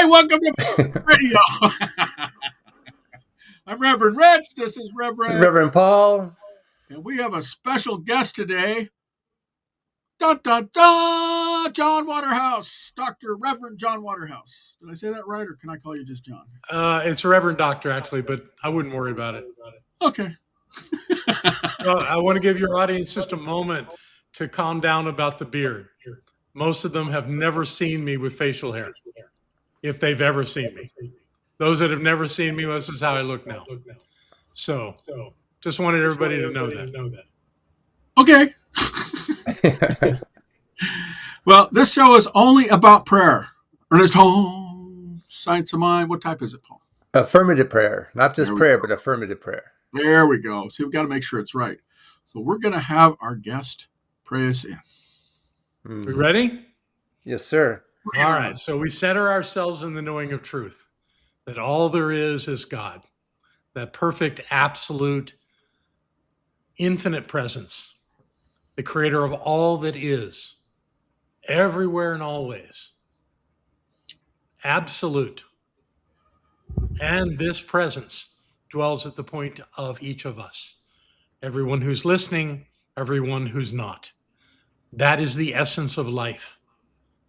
welcome to radio. I'm Reverend Rich. This is Reverend Paul. And we have a special guest today. Dun, dun, dun, John Waterhouse, Reverend John Waterhouse. Did I say that right, or can I call you just John? It's Reverend Doctor, actually, but I wouldn't worry about it. Okay. I want to give your audience just a moment to calm down about the beard. Most of them have never seen me with facial hair, if they've ever seen me. Those that have never seen me, this is how I look now. So, just wanted everybody to know that. Okay. Well, this show is only about prayer. Earnest home, science of mind. What type is it, Paul? Affirmative prayer. Not just prayer, but affirmative prayer. There we go. See, we've got to make sure it's right. So we're going to have our guest pray us in. We ready? Yes, sir. All right. So we center ourselves in the knowing of truth, that all there is God, that perfect, absolute, infinite presence, the creator of all that is, everywhere and always, absolute. And this presence dwells at the point of each of us. Everyone who's listening, everyone who's not. That is the essence of life,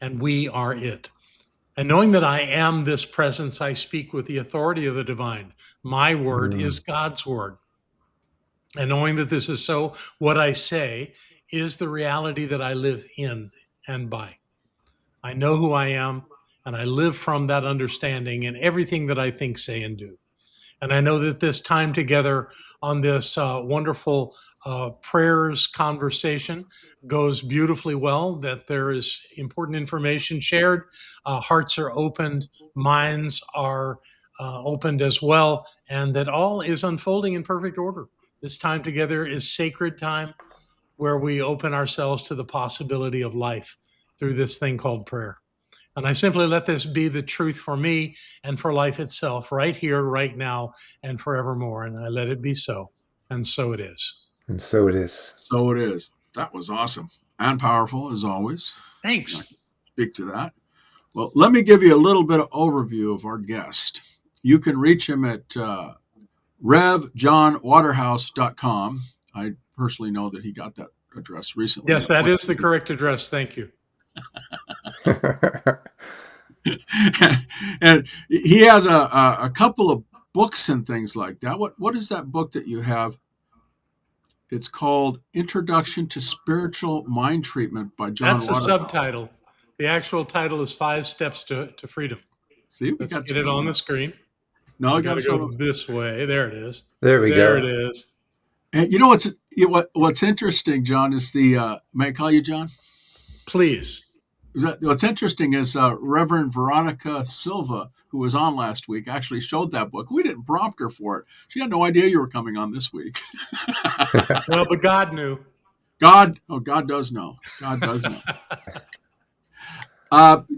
and we are it. And knowing that I am this presence, I speak with the authority of the divine. My word is God's word. And knowing that this is so, what I say is the reality that I live in and by. I know who I am, and I live from that understanding in everything that I think, say, and do. And I know that this time together on this wonderful prayers conversation goes beautifully well, that there is important information shared, hearts are opened, minds are opened as well, and that all is unfolding in perfect order. This time together is sacred time where we open ourselves to the possibility of life through this thing called prayer. And I simply let this be the truth for me and for life itself, right here, right now, and forevermore. And I let it be so. And so it is. And so it is. So it is. That was awesome and powerful, as always. Thanks. Speak to that. Well, let me give you a little bit of overview of our guest. You can reach him at revjohnwaterhouse.com. I personally know that he got that address recently. Yes, that is the correct address. Thank you. And he has a couple of books and things like that. What is that book that you have? It's called Introduction to Spiritual Mind Treatment by John That's the Waterhouse. subtitle. The actual title is 5 Steps to Freedom. See, let's get it on the screen. No, I got to go this way. There it is. There we go. There it is. And you know what's interesting, John, is the may I call you John? Please. What's interesting is Reverend Veronica Silva, who was on last week, actually showed that book. We didn't prompt her for it. She had no idea you were coming on this week. Well, but God knew. God does know. God does know.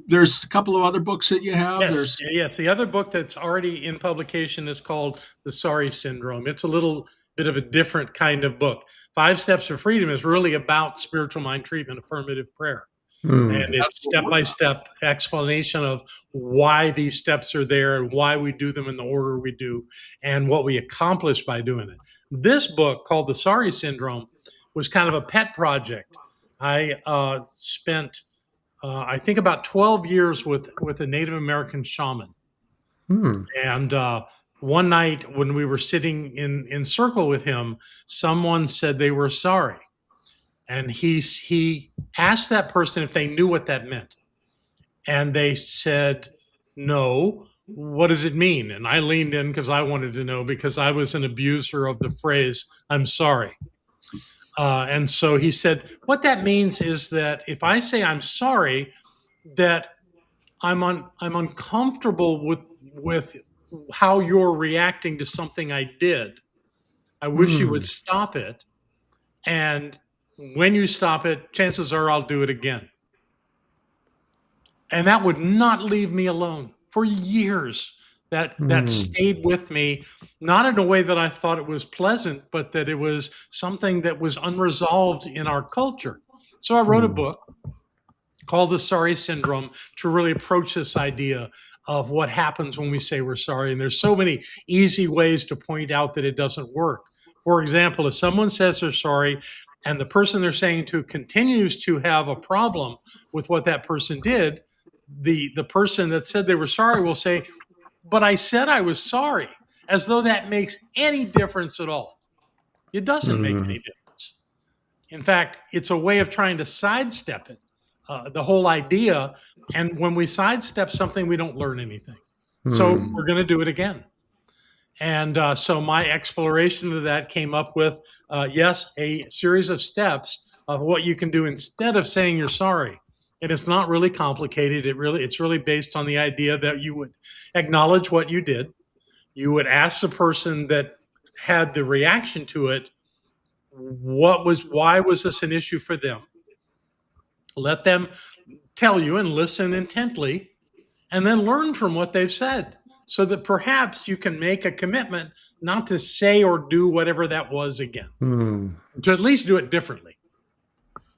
There's a couple of other books that you have. Yes. The other book that's already in publication is called The Sorry Syndrome. It's a little bit of a different kind of book. 5 Steps to Freedom is really about spiritual mind treatment, affirmative prayer. And it's step-by-step explanation of why these steps are there and why we do them in the order we do and what we accomplish by doing it. This book, called The Sorry Syndrome, was kind of a pet project. I spent, I think, about 12 years with a Native American shaman. And one night when we were sitting in circle with him, someone said they were sorry. And he asked that person if they knew what that meant. And they said, no, what does it mean? And I leaned in because I wanted to know, because I was an abuser of the phrase, I'm sorry. And so he said, what that means is that if I say I'm sorry, that I'm uncomfortable with how you're reacting to something I did. I wish you would stop it. And when you stop it, chances are I'll do it again. And that would not leave me alone for years. That stayed with me, not in a way that I thought it was pleasant, but that it was something that was unresolved in our culture. So I wrote a book called the sorry syndrome to really approach this idea of what happens when we say we're sorry. And there's so many easy ways to point out that it doesn't work. For example, if someone says they're sorry and the person they're saying to continues to have a problem with what that person did, the person that said they were sorry will say, but I said I was sorry, as though that makes any difference at all. It doesn't make any difference. In fact, it's a way of trying to sidestep it, the whole idea. And when we sidestep something, we don't learn anything. So we're going to do it again. And so my exploration of that came up with, yes, a series of steps of what you can do instead of saying you're sorry. And it's not really complicated. It's really based on the idea that you would acknowledge what you did. You would ask the person that had the reaction to it, why was this an issue for them? Let them tell you and listen intently, and then learn from what they've said, so that perhaps you can make a commitment not to say or do whatever that was again, to at least do it differently.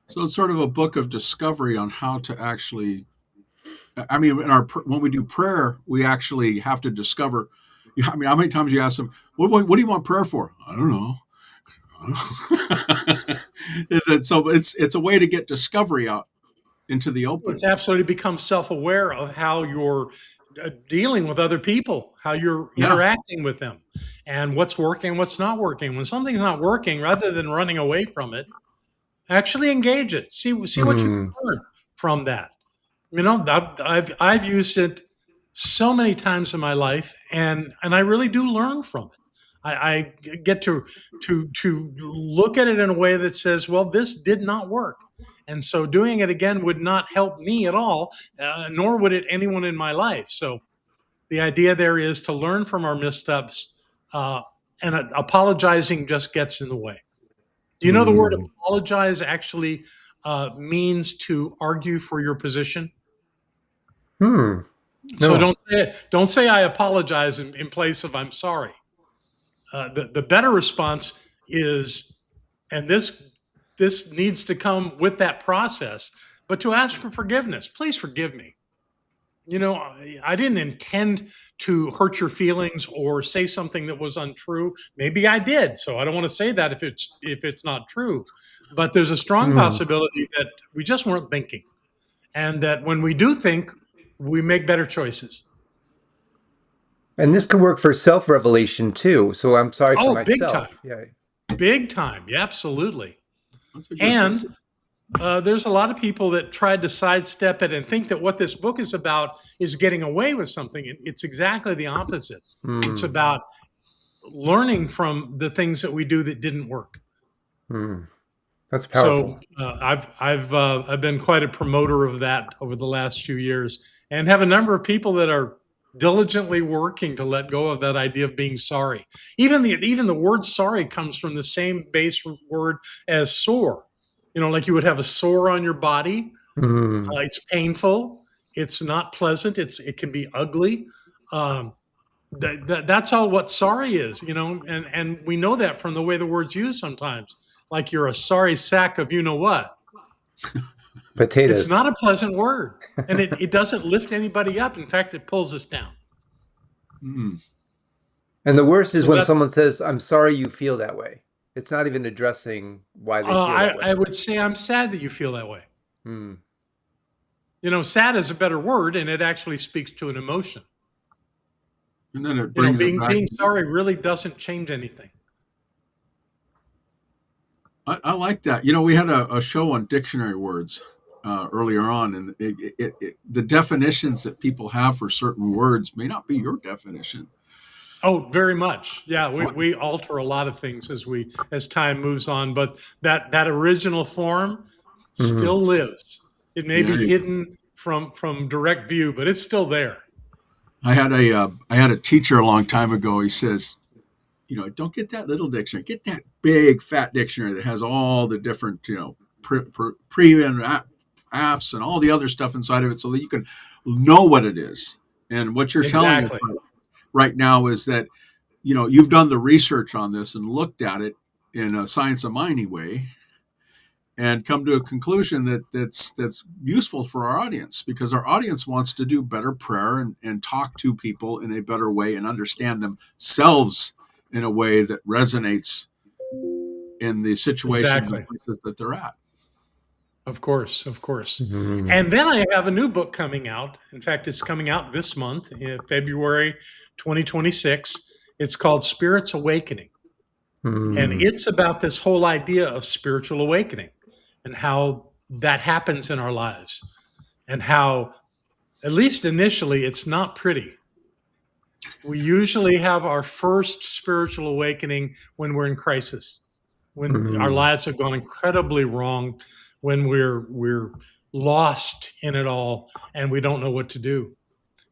So it's sort of a book of discovery on how to actually, I mean, when we do prayer, we actually have to discover. I mean, how many times you ask them, what do you want prayer for? I don't know. So it's a way to get discovery out into the open. It's absolutely become self-aware of how you're dealing with other people, how you're interacting with them, and what's working, what's not working. When something's not working, rather than running away from it, actually engage it. See what you can learn from that. You know, I've used it so many times in my life, and I really do learn from it. I get to look at it in a way that says, well, this did not work. And so doing it again would not help me at all, nor would it anyone in my life. So the idea there is to learn from our missteps, and apologizing just gets in the way. Do you know the word apologize actually means to argue for your position? No. So don't say I apologize in place of I'm sorry. The better response is, and this needs to come with that process, but to ask for forgiveness. Please forgive me. You know, I didn't intend to hurt your feelings or say something that was untrue. Maybe I did, so I don't want to say that if it's not true. But there's a strong possibility that we just weren't thinking, and that when we do think, we make better choices. And this can work for self-revelation too. So I'm sorry for myself. Big time. Yeah. Big time. Yeah, absolutely. And there's a lot of people that tried to sidestep it and think that what this book is about is getting away with something. It's exactly the opposite. It's about learning from the things that we do that didn't work. That's powerful. So I've been quite a promoter of that over the last few years, and have a number of people that are diligently working to let go of that idea of being sorry. Even the word sorry comes from the same base word as sore. You know, like you would have a sore on your body. It's painful. It's not pleasant. It can be ugly. That's all what sorry is, you know, and we know that from the way the word's used sometimes. Like you're a sorry sack of you know what. Potatoes. It's not a pleasant word, and it doesn't lift anybody up. In fact, it pulls us down. And the worst is when someone says, I'm sorry you feel that way. It's not even addressing why they feel that way. I would say I'm sad that you feel that way. You know, sad is a better word, and it actually speaks to an emotion. And then it brings it back. Being sorry really doesn't change anything. I like that. You know, we had a show on dictionary words earlier on, and the definitions that people have for certain words may not be your definition. Oh, very much. Yeah, we alter a lot of things as time moves on, but that original form still lives. It may be hidden from direct view, but it's still there. I had a teacher a long time ago. He says, you know, don't get that little dictionary. Get that big fat dictionary that has all the different, you know, pre and afs and all the other stuff inside of it, so that you can know what it is. And what you're telling us right now is that, you know, you've done the research on this and looked at it in a science of minding way, and come to a conclusion that's useful for our audience, because our audience wants to do better prayer and talk to people in a better way and understand themselves in a way that resonates in the situations and Exactly. places that they're at. Of course, of course. Mhm. And then I have a new book coming out. In fact, it's coming out this month, in February 2026. It's called Spirits Awakening. And Mm. it's about this whole idea of spiritual awakening and how that happens in our lives, and how, at least initially, it's not pretty. We usually have our first spiritual awakening when we're in crisis, when our Mm. lives have gone incredibly wrong, when we're lost in it all and we don't know what to do.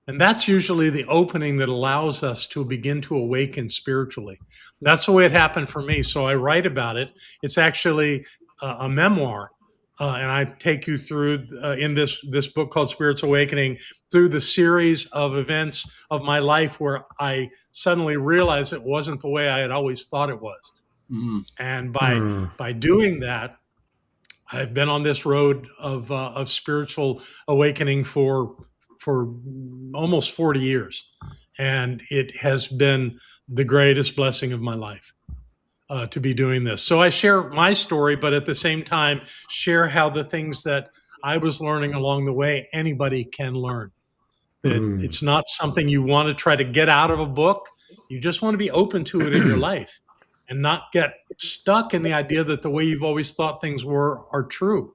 And that's usually the opening that allows us to begin to awaken spiritually. That's the way it happened for me. So I write about it. It's actually a memoir. And I take you through in this book called Spirits Awakening, through the series of events of my life where I suddenly realized it wasn't the way I had always thought it was. Mm. And Mm. by doing that, I've been on this road of spiritual awakening for almost 40 years, and it has been the greatest blessing of my life to be doing this. So I share my story, but at the same time share how the things that I was learning along the way, anybody can learn. That Mm. it's not something you want to try to get out of a book. You just want to be open to it in your life and not get stuck in the idea that the way you've always thought things were are true.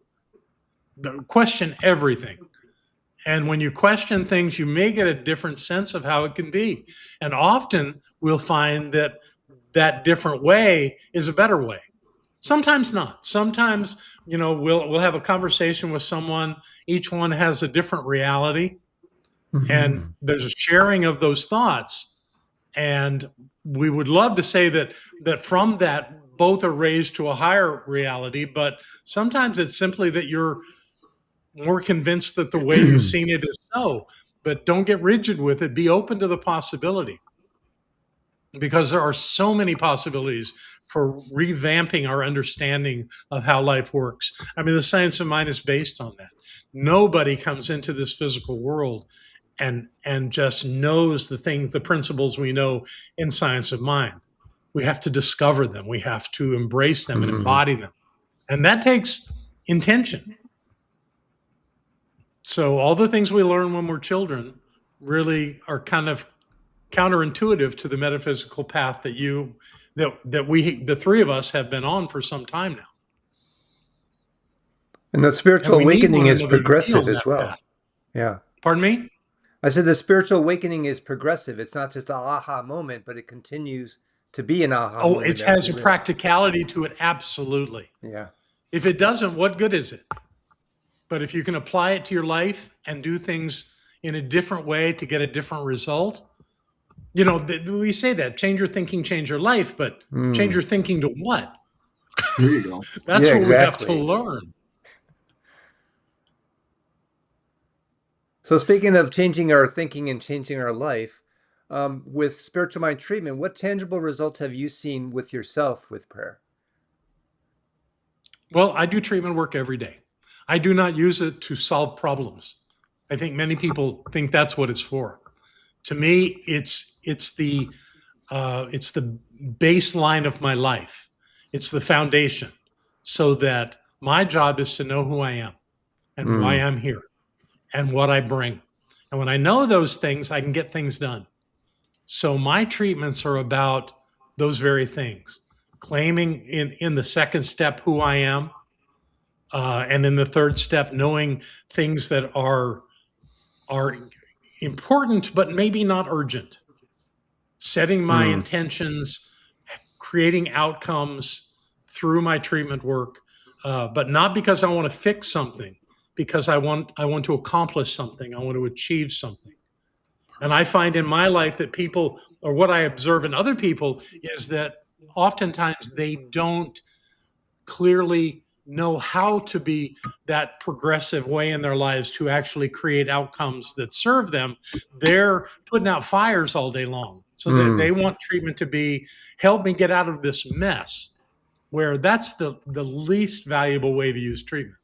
Question everything. And when you question things, you may get a different sense of how it can be. And often we'll find that that different way is a better way. Sometimes not. Sometimes, we'll have a conversation with someone. Each one has a different reality, and Mhm. there's a sharing of those thoughts. And we would love to say that from that both are raised to a higher reality, but sometimes it's simply that you're more convinced that the way you've seen it is so. But don't get rigid with it. Be open to the possibility, because there are so many possibilities for revamping our understanding of how life works. I mean, the science of mind is based on that. Nobody comes into this physical world and just knows the things, the principles we know in science of mind. We have to discover them. We have to embrace them and Mhm. embody them. And that takes intention. So all the things we learn when we're children really are kind of counterintuitive to the metaphysical path that we the three of us have been on for some time now. And the And spiritual we need awakening one is another to be progressive on as that well. path. Yeah. Pardon me? I said the spiritual awakening is progressive. It's not just an aha moment, but it continues to be an aha Oh, it moment as has we a live. practicality to it, absolutely. Yeah. If it doesn't, what good is it? But if you can apply it to your life and do things in a different way to get a different result, we say that change your thinking, change your life, but change Mm. your thinking to what? There you go. That's Yeah, what we have to exactly. learn. So speaking of changing our thinking and changing our life, with spiritual mind treatment, what tangible results have you seen with yourself with prayer? Well, I do treatment work every day. I do not use it to solve problems. I think many people think that's what it's for. To me, it's the baseline of my life. It's the foundation, so that my job is to know who I am and why Mm. I'm here and what I bring. And when I know those things, I can get things done. So my treatments are about those very things. Claiming in the second step who I am, and in the third step, knowing things that are important but maybe not urgent. Setting my Mm. intentions, creating outcomes through my treatment work, but not because I want to fix something, because I want to accomplish something. I want to achieve something. And I Perfect. find in my life that people, or what I observe in other people, is that oftentimes they don't clearly know how to be that progressive way in their lives to actually create outcomes that serve them. They're putting out fires all day long. So that Mm. they want treatment to be, help me get out of this mess. where that's the least valuable way to use treatment.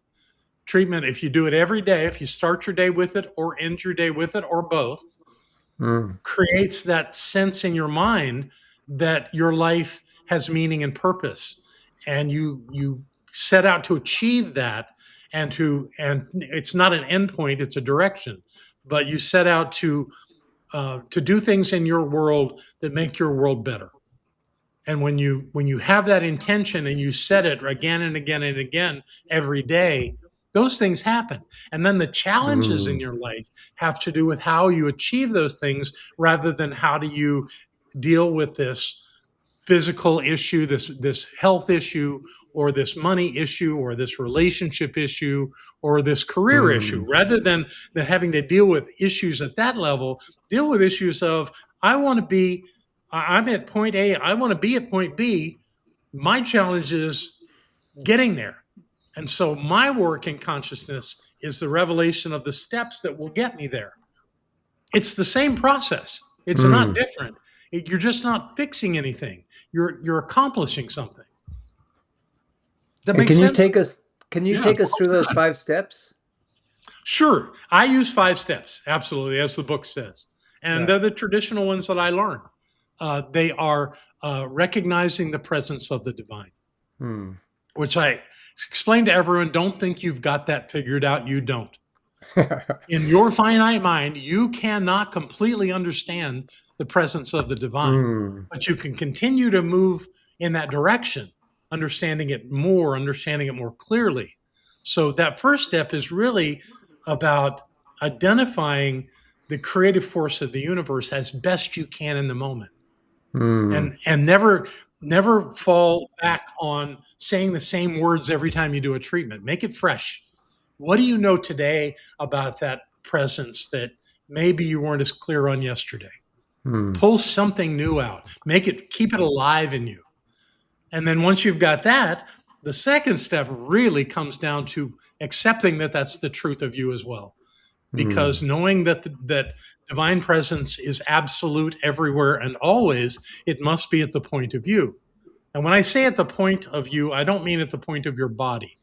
Treatment, if you do it every day, if you start your day with it or end your day with it or both, creates that sense in your mind that your life has meaning and purpose, and you set out to achieve that, and it's not an endpoint, it's a direction, but you set out to do things in your world that make your world better. And when you have that intention and you set it again and again and again every day, those things happen. And then the challenges in your life have to do with how you achieve those things rather than how do you deal with this physical issue, this health issue, or this money issue, or this relationship issue, or this career issue. Rather than having to deal with issues at that level, deal with issues of, I'm at point A, I want to be at point B. My challenge is getting there. And so my work in consciousness is the revelation of the steps that will get me there. It's the same process. It's not different. You're just not fixing anything. You're accomplishing something. Does that make sense? Can you take us through those 5 steps? Sure. I use 5 steps, absolutely, as the book says. And they're the traditional ones that I learned. They are recognizing the presence of the divine, which I explain to everyone. Don't think you've got that figured out. You don't. In your finite mind, you cannot completely understand the presence of the divine, but you can continue to move in that direction, understanding it more clearly. So that first step is really about identifying the creative force of the universe as best you can in the moment. And never fall back on saying the same words every time you do a treatment. Make it fresh. What do you know today about that presence that maybe you weren't as clear on yesterday? Pull something new out. Keep it alive in you. And then once you've got that, the second step really comes down to accepting that that's the truth of you as well. Because knowing that that divine presence is absolute everywhere and always, it must be at the point of view. And when I say at the point of view, I don't mean at the point of your body.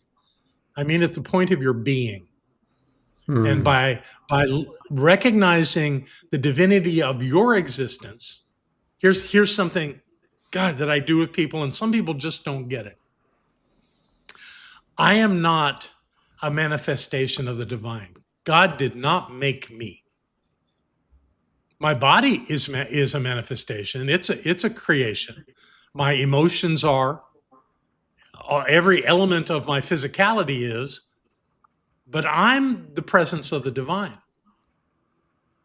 I mean at the point of your being. And by recognizing the divinity of your existence, here's something, God, that I do with people, and some people just don't get it. I am not a manifestation of the divine. God did not make me. My body is a manifestation. It's a creation. My emotions are. Every element of my physicality is. But I'm the presence of the divine.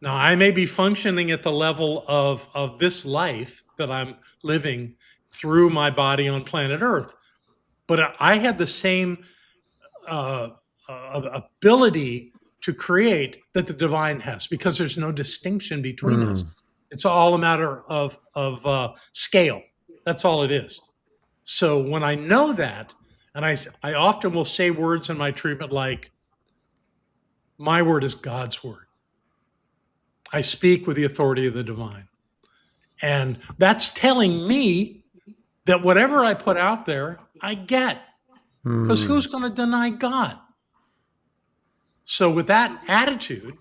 Now, I may be functioning at the level of this life that I'm living through my body on planet Earth, but I have the same ability to create that the divine has, because there's no distinction between us. It's all a matter of scale. That's all it is. So when I know that, and I often will say words in my treatment like, my word is God's word. I speak with the authority of the divine. And that's telling me that whatever I put out there, I get. Because who's going to deny God? So with that attitude,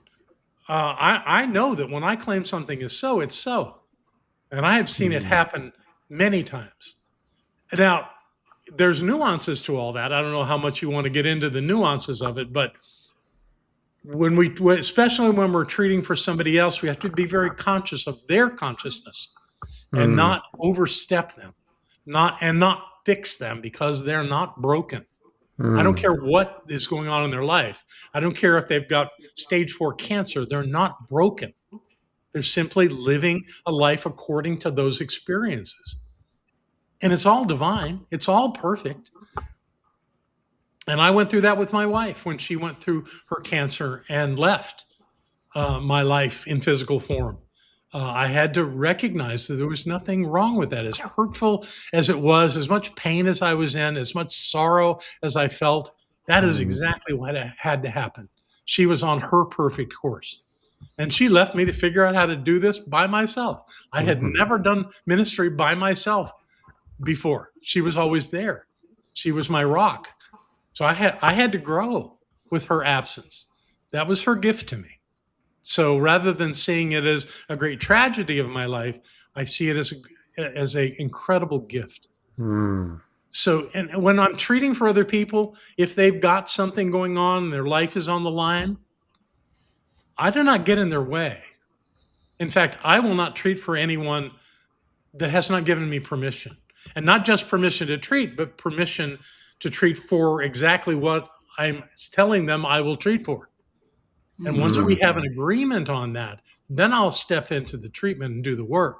I know that when I claim something is so, it's so. And I have seen it happen many times. Now, there's nuances to all that. I don't know how much you want to get into the nuances of it, but especially when we're treating for somebody else, we have to be very conscious of their consciousness and not overstep them, not fix them because they're not broken. I don't care what is going on in their life. I don't care if they've got stage 4 cancer. They're not broken. They're simply living a life according to those experiences. And it's all divine. It's all perfect. And I went through that with my wife when she went through her cancer and left my life in physical form. I had to recognize that there was nothing wrong with that. As hurtful as it was, as much pain as I was in, as much sorrow as I felt, that is exactly what had to happen. She was on her perfect course. And she left me to figure out how to do this by myself. I had never done ministry by myself before. She was always there. She was my rock. So I had to grow with her absence. That was her gift to me. So rather than seeing it as a great tragedy of my life, I see it as a incredible gift. So, and when I'm treating for other people, if they've got something going on and their life is on the line, I do not get in their way. In fact, I will not treat for anyone that has not given me permission. And not just permission to treat, but permission to treat for exactly what I'm telling them I will treat for. And once we have an agreement on that, then I'll step into the treatment and do the work,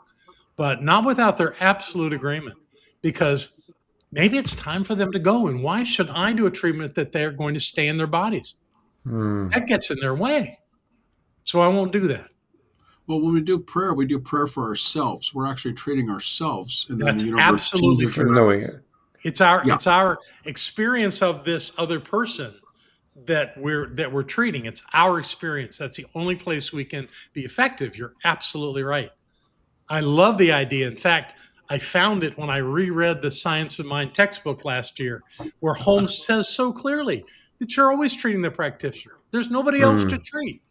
but not without their absolute agreement, because maybe it's time for them to go. And why should I do a treatment that they're going to stay in their bodies? That gets in their way. So I won't do that. Well, when we do prayer for ourselves. We're actually treating ourselves, and then That's the universe absolutely changes true. Knowing it. It's our experience of this other person that we're treating. It's our experience. That's the only place we can be effective. You're absolutely right. I love the idea. In fact, I found it when I reread the Science of Mind textbook last year, where Holmes says so clearly that you're always treating the practitioner. There's nobody else to treat.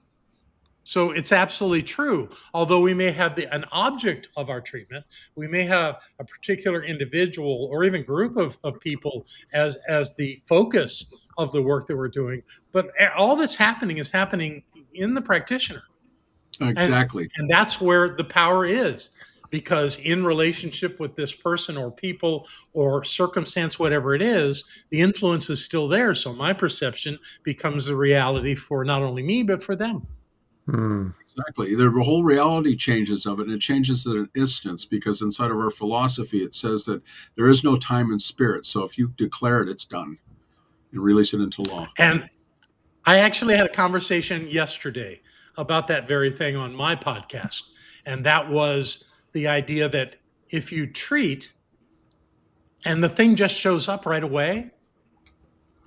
So it's absolutely true. Although we may have an object of our treatment, we may have a particular individual or even group of people as the focus of the work that we're doing. But all that's happening is happening in the practitioner. Exactly. And that's where the power is. Because in relationship with this person or people or circumstance, whatever it is, the influence is still there. So my perception becomes a reality for not only me, but for them. Exactly. The whole reality changes of it, and it changes at an instance, because inside of our philosophy, it says that there is no time and spirit. So if you declare it, it's done, and release it into law. And I actually had a conversation yesterday about that very thing on my podcast. And that was the idea that if you treat and the thing just shows up right away,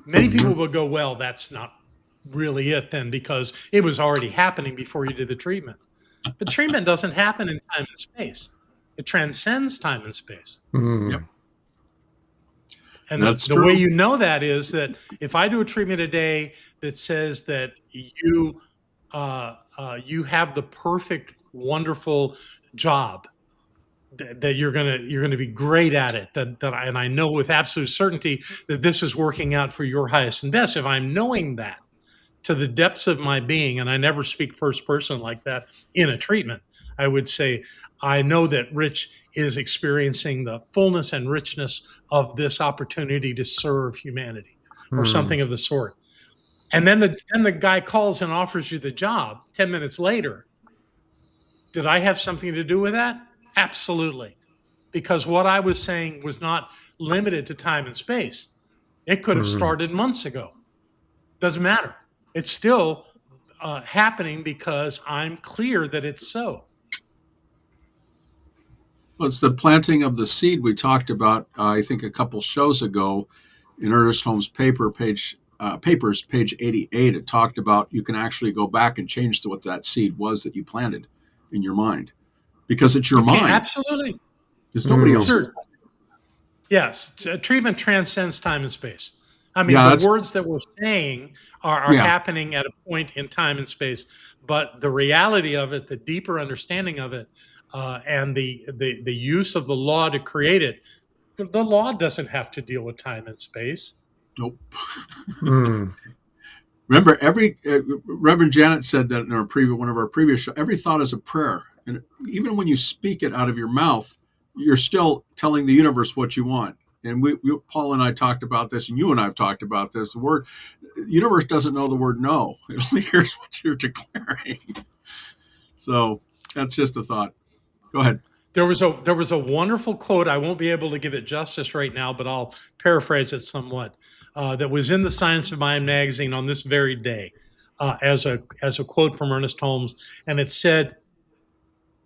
many people will go, well, that's not really it then, because it was already happening before you did the treatment. But treatment doesn't happen in time and space. It transcends time and space. Yep. And That's the true. way you know that is that if I do a treatment a day that says that you have the perfect, wonderful job, that you're gonna be great at it, and I know with absolute certainty that this is working out for your highest and best. If I'm knowing that to the depths of my being, and I never speak first person like that in a treatment, I would say, I know that Rich is experiencing the fullness and richness of this opportunity to serve humanity, or something of the sort. And then the guy calls and offers you the job 10 minutes later. Did I have something to do with that? Absolutely. Because what I was saying was not limited to time and space. It could have started months ago. Doesn't matter. It's still happening because I'm clear that it's so. Well, it's the planting of the seed we talked about, I think, a couple shows ago in Ernest Holmes' papers, page 88. It talked about you can actually go back and change what that seed was that you planted in your mind, because it's your mind. Absolutely. There's nobody else. Sure. Yes. Treatment transcends time and space. I mean, Yeah, the words that we're saying are happening at a point in time and space, but the reality of it, the deeper understanding of it, and the use of the law to create it, the law doesn't have to deal with time and space. Nope. Remember, Reverend Janet said that in one of our previous shows, every thought is a prayer. And even when you speak it out of your mouth, you're still telling the universe what you want. And Paul and I talked about this, and you and I have talked about this. The universe doesn't know the word no. It only hears what you're declaring. So that's just a thought. Go ahead. There was a wonderful quote. I won't be able to give it justice right now, but I'll paraphrase it somewhat. That was in the Science of Mind magazine on this very day, as a quote from Ernest Holmes, and it said,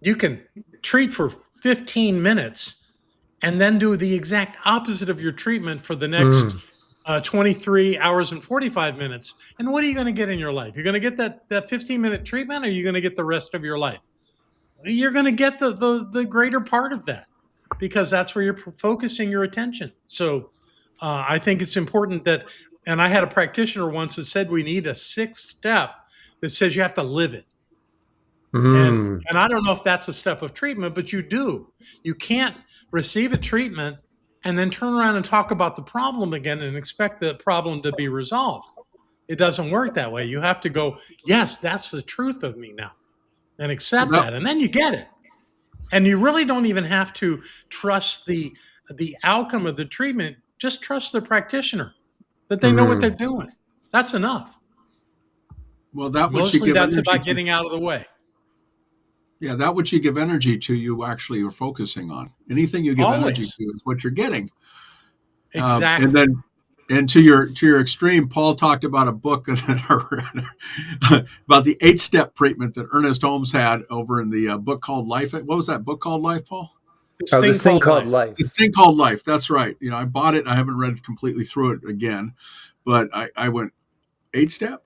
"You can treat for 15 minutes, and then do the exact opposite of your treatment for the next 23 hours and 45 minutes. And what are you going to get in your life? You're going to get that 15-minute treatment, or are you going to get the rest of your life? You're going to get the greater part of that. because that's where you're focusing your attention. So I think it's important that, and I had a practitioner once that said we need a sixth step that says you have to live it. Mm. And I don't know if that's a step of treatment, but you do. You can't receive a treatment and then turn around and talk about the problem again and expect the problem to be resolved. It doesn't work that way. You have to go, yes, that's the truth of me now, and accept Well, that. And then you get it. And you really don't even have to trust the outcome of the treatment. Just trust the practitioner that they know what they're Mm. doing. That's enough. well, that which you Mostly give that's energy about to, getting out of the way. yeah, that which you give energy to, you actually are focusing on. Anything you give energy Always. to is what you're getting. And Exactly. then, and to your extreme, Paul talked about a book that I read about the 8-step treatment that Ernest Holmes had over in the book called Life. What was that book called, Life, Paul? This Oh, thing this thing called called life. This life. thing called Life. That's right. You know, I bought it. I haven't read completely through it again, but I went 8-step.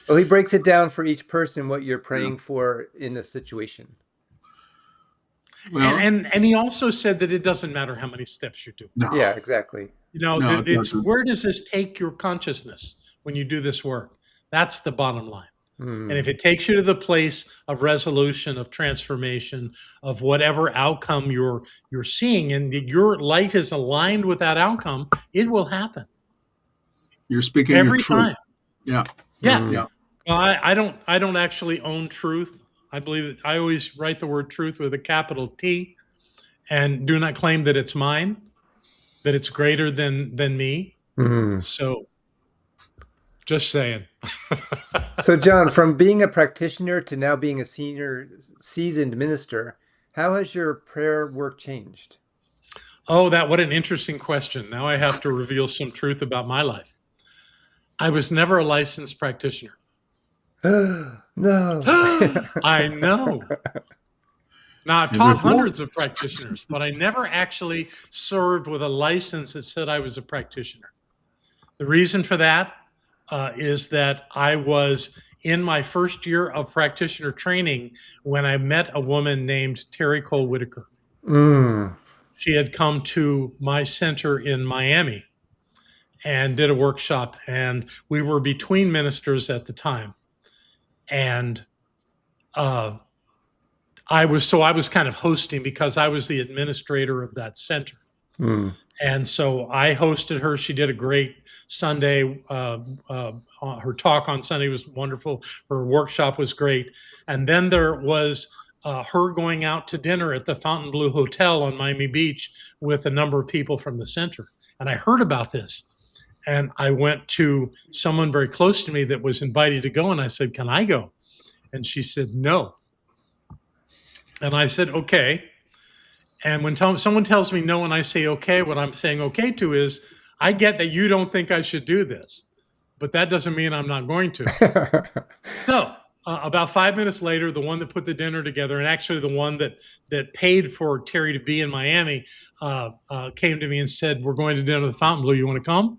Well, he breaks it down for each person what you're Yeah. praying for in a situation. Well, And he also said that it doesn't matter how many steps you do. no, Yeah, exactly. You know, no, it it's doesn't. where does this take your consciousness when you do this work? That's the bottom line. And if Mm. it takes you to the place of resolution, of transformation, of whatever outcome you're seeing, and your life is aligned with that outcome, it will happen You're speaking your every truth. time. Yeah, Yeah. yeah. Mm. Well, I don't actually own truth. I believe that I always write the word truth with a capital T and do not claim that it's mine, that it's greater than me. Mm. So just saying. So, John, from being a practitioner to now being a senior seasoned minister, how has your prayer work changed? Oh, what an interesting question. Now I have to reveal some truth about my life. I was never a licensed practitioner. No. I know. Now, I've And there's taught more. hundreds of practitioners, but I never actually served with a license that said I was a practitioner. The reason for that is that I was in my first year of practitioner training when I met a woman named Terry Cole Whitaker. Mm. She had come to my center in Miami and did a workshop, and we were between ministers at the time. And I was kind of hosting because I was the administrator of that center. Mm. And so I hosted her. She did a great Sunday. Her talk on Sunday was wonderful. Her workshop was great. And then there was her going out to dinner at the Fontainebleau Hotel on Miami Beach with a number of people from the center. And I heard about this. And I went to someone very close to me that was invited to go. And I said, "Can I go?" And she said, "No." And I said, "Okay." And when someone tells me no and I say okay, what I'm saying okay to is, I get that you don't think I should do this, but that doesn't mean I'm not going to. So about 5 minutes later, the one that put the dinner together, and actually the one that paid for Terry to be in Miami, came to me and said, "We're going to dinner at the Fontainebleau. You want to come?"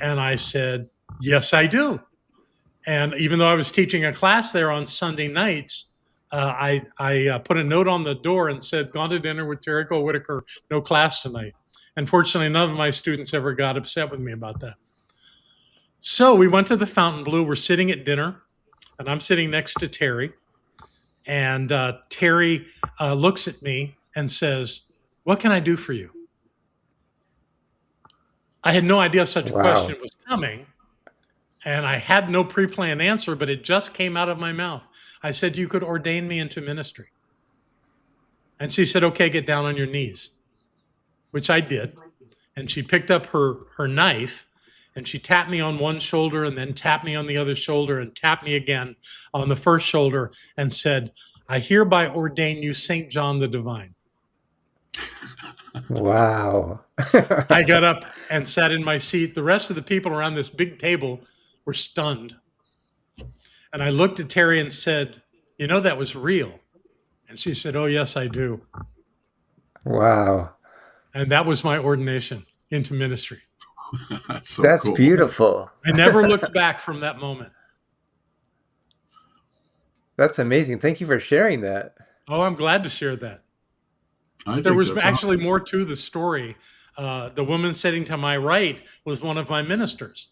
And I said, "Yes, I do." And even though I was teaching a class there on Sunday nights, I put a note on the door and said, "Gone to dinner with Terry Cole Whitaker, no class tonight." And fortunately, none of my students ever got upset with me about that. So we went to the Fontainebleau. We're sitting at dinner, and I'm sitting next to Terry. And Terry looks at me and says, "What can I do for you?" I had no idea such a Wow. question was coming. And I had no pre-planned answer, but it just came out of my mouth. I said, "You could ordain me into ministry." And she said, "Okay, get down on your knees," which I did. And she picked up her knife and she tapped me on one shoulder and then tapped me on the other shoulder and tapped me again on the first shoulder and said, "I hereby ordain you Saint John the Divine." Wow. I got up and sat in my seat. The rest of the people around this big table were stunned. And I looked at Terry and said, "You know, that was real." And she said, "Oh, yes, I do." Wow. And that was my ordination into ministry. That's so That's cool. beautiful. I never looked back from that moment. That's amazing. Thank you for sharing that. Oh, I'm glad to share that. I There think was that's actually awesome. more to the story. The woman sitting to my right was one of my ministers.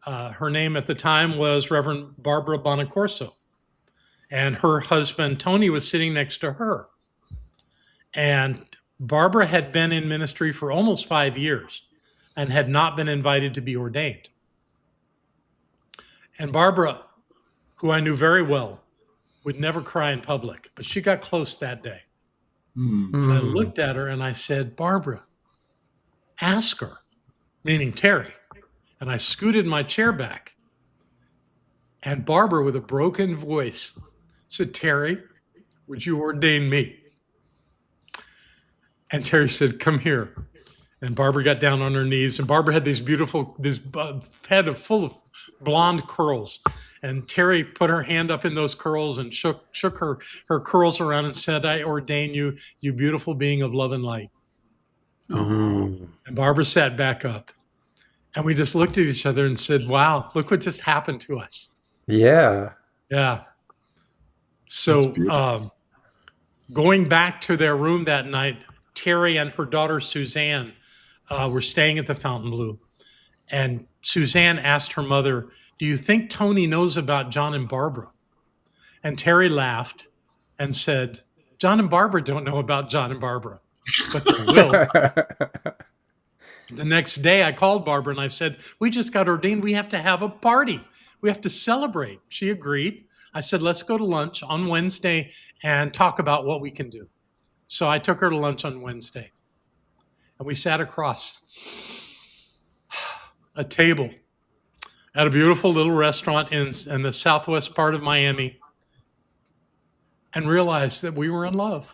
Her name at the time was Reverend Barbara Bonacorso, and her husband Tony was sitting next to her. And Barbara had been in ministry for almost 5 years and had not been invited to be ordained. And Barbara, who I knew very well, would never cry in public, but she got close that day. Hmm. And I looked at her and I said, Barbara, ask her, meaning Terry. And I scooted my chair back. And Barbara, with a broken voice, said, Terry, would you ordain me? And Terry said, come here. And Barbara got down on her knees. And Barbara had this head full of blonde curls. And Terry put her hand up in those curls and shook her curls around and said, I ordain you, you beautiful being of love and light. Oh, And Barbara sat back up. And we just looked at each other and said, wow, look what just happened to us. Yeah. Yeah. that's So beautiful. going back to their room that night, Terry and her daughter Suzanne were staying at the Fontainebleau. And Suzanne asked her mother, do you think Tony knows about John and Barbara? And Terry laughed and said, John and Barbara don't know about John and Barbara, but they will. The next day I called Barbara and I said, we just got ordained. We have to have a party. We have to celebrate. She agreed. I said, let's go to lunch on Wednesday and talk about what we can do. So I took her to lunch on Wednesday and we sat across a table at a beautiful little restaurant in the southwest part of Miami and realized that we were in love,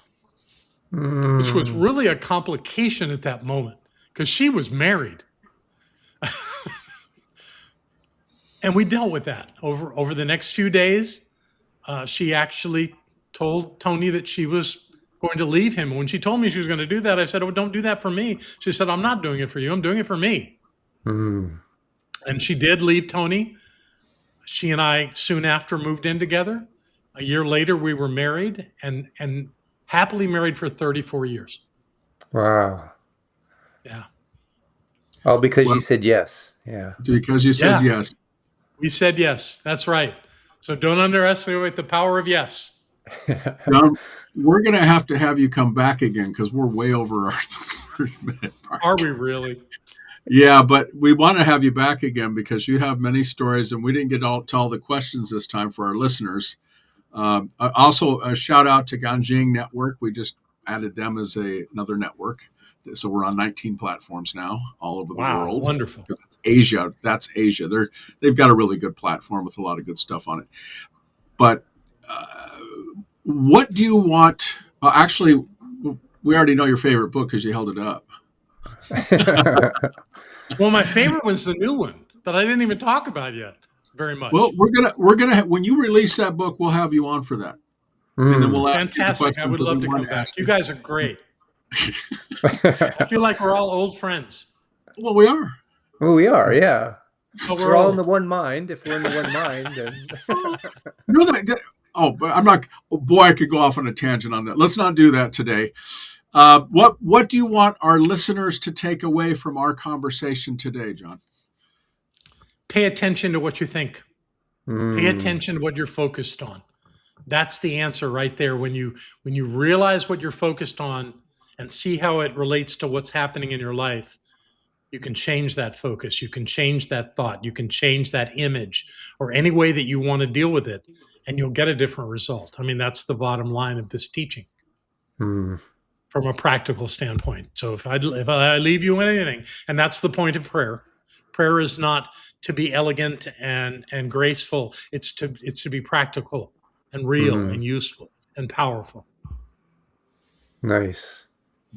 which was really a complication at that moment because she was married. And we dealt with that over the next few days. She actually told Tony that she was going to leave him. When she told me she was going to do that, I said, oh, don't do that for me. She said, I'm not doing it for you. I'm doing it for me. And she did leave Tony. She and I soon after moved in together. A year later, we were married and happily married for 34 years. Wow. Yeah. All because you Well, said yes. Yeah. because you said Yeah. yes. We said yes. That's right. So don't underestimate the power of yes. John, we're going to have you come back again because we're way over our 30-minute mark. Are we really? Yeah, but we want to have you back again because you have many stories, and we didn't get to all the questions this time for our listeners. Also, a shout out to Ganjing Network. We just added them as another network. So we're on 19 platforms now, all over the Wow. world. Wonderful. Because that's Asia. That's Asia. They've got a really good platform with a lot of good stuff on it. But what do you want? Actually, we already know your favorite book because you held it up. Well, my favorite was the new one that I didn't even talk about yet very much. Well, we're gonna when you release that book, we'll have you on for that, and then we'll ask you the Fantastic. I questions would that love we to want come back. ask You guys are great. Well, I feel like we're all old friends. Well, we are. we are, yeah. But We're we're all in old. the one mind. If we're in the one mind, then You know that. Oh, but I'm not. Oh boy, I could go off on a tangent on that. Let's not do that today. What do you want our listeners to take away from our conversation today, John? Pay attention to what you think. Pay attention to what you're focused on. That's the answer right there. When you realize what you're focused on and see how it relates to what's happening in your life, you can change that focus. You can change that thought. You can change that image or any way that you want to deal with it, and you'll get a different result. I mean, that's the bottom line of this teaching from a practical standpoint. So if I leave you with anything, and that's the point of prayer. Prayer is not to be elegant and graceful. It's to be practical and real and useful and powerful. Nice.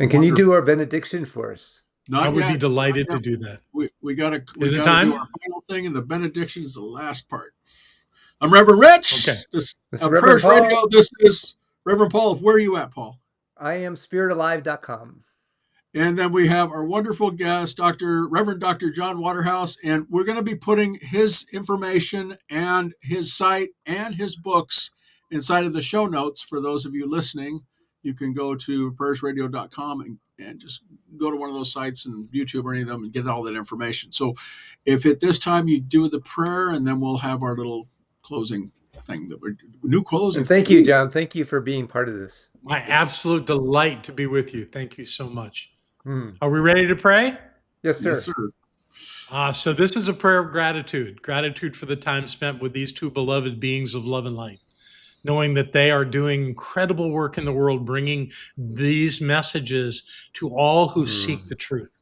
And can you do our benediction for us? Not I would yet. be delighted to do that. We got to Is it do time? our final thing, and the benediction is the last part. I'm Reverend Rich. Okay. This This is of Reverend Prayers Paul. Radio. This is Reverend Paul. Where are you at, Paul? I am spiritalive.com. And then we have our wonderful guest, Reverend Dr. John Waterhouse, and we're going to be putting his information and his site and his books inside of the show notes for those of you listening. you can go to prayersradio.com and just go to one of those sites and YouTube or any of them and get all that information. So if at this time you do the prayer, and then we'll have our little closing thing that we're new closing. And thank you, John. Thank you for being part of this. My absolute delight to be with you. Thank you so much. Mm. Are we ready to pray? Yes, sir. Yes, sir. So this is a prayer of gratitude for the time spent with these two beloved beings of love and light, knowing that they are doing incredible work in the world, bringing these messages to all who seek the truth.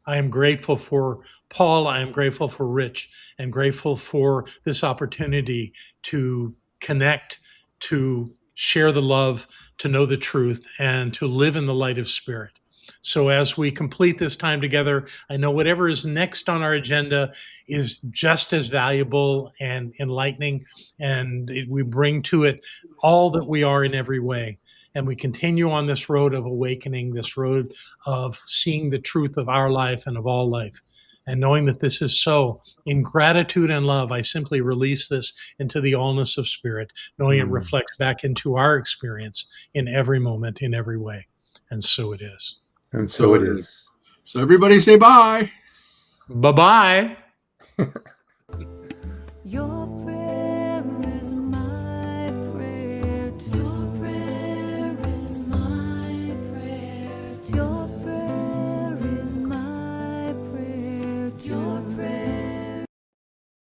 I am grateful for Paul. I am grateful for Rich, and grateful for this opportunity to connect, to share the love, to know the truth, and to live in the light of Spirit. So as we complete this time together, I know whatever is next on our agenda is just as valuable and enlightening, and we bring to it all that we are in every way. And we continue on this road of awakening, this road of seeing the truth of our life and of all life. And knowing that this is so, in gratitude and love, I simply release this into the allness of Spirit, knowing it reflects back into our experience in every moment, in every way. And so it is. And so it is. So everybody say bye. Bye-bye. Your